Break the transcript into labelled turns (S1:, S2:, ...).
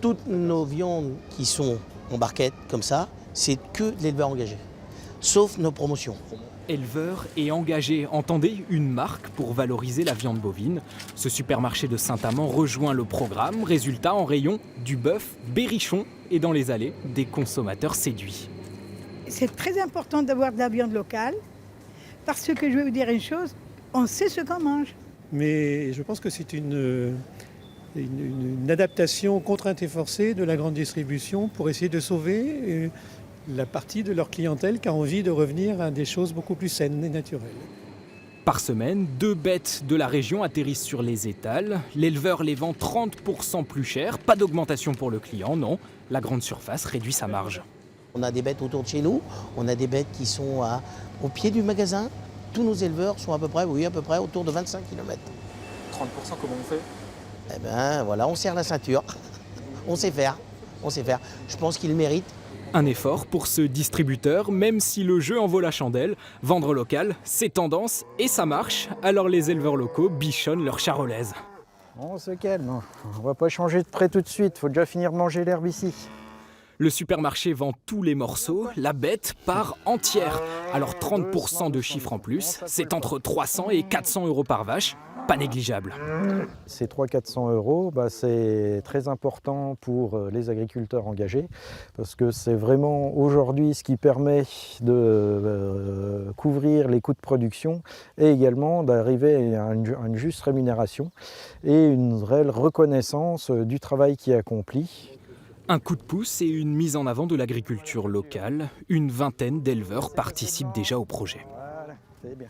S1: Toutes nos viandes qui sont en barquette comme ça, c'est que de l'éleveur engagé, sauf nos promotions.
S2: Éleveurs et engagés, entendez, une marque pour valoriser la viande bovine. Ce supermarché de Saint-Amand rejoint le programme. Résultat, en rayon, du bœuf, berrichon et dans les allées, des consommateurs séduits.
S3: C'est très important d'avoir de la viande locale parce que je vais vous dire une chose, on sait ce qu'on mange.
S4: Mais je pense que c'est une adaptation aux contraintes et forcées de la grande distribution pour essayer de sauver la partie de leur clientèle qui a envie de revenir à des choses beaucoup plus saines et naturelles.
S2: Par semaine, 2 bêtes de la région atterrissent sur les étals. L'éleveur les vend 30% plus cher. Pas d'augmentation pour le client, non. La grande surface réduit sa marge.
S1: On a des bêtes autour de chez nous, on a des bêtes qui sont au pied du magasin. Tous nos éleveurs sont à peu près autour de 25 km.
S5: 30%, comment on fait?
S1: Eh bien voilà, on serre la ceinture. On sait faire. Je pense qu'ils le méritent.
S2: Un effort pour ce distributeur, même si le jeu en vaut la chandelle. Vendre local, c'est tendance et ça marche. Alors les éleveurs locaux bichonnent leur charolaise.
S6: On se calme, on va pas changer de près tout de suite, faut déjà finir de manger l'herbe ici.
S2: Le supermarché vend tous les morceaux, la bête part entière. Alors 30% de chiffre en plus, c'est entre 300 et 400 euros par vache, pas négligeable.
S6: Ces 300-400 euros, c'est très important pour les agriculteurs engagés parce que c'est vraiment aujourd'hui ce qui permet de couvrir les coûts de production et également d'arriver à une juste rémunération et une réelle reconnaissance du travail qui est accompli.
S2: Un coup de pouce et une mise en avant de l'agriculture locale. Une vingtaine d'éleveurs participent déjà au projet.
S6: Voilà, c'est bien.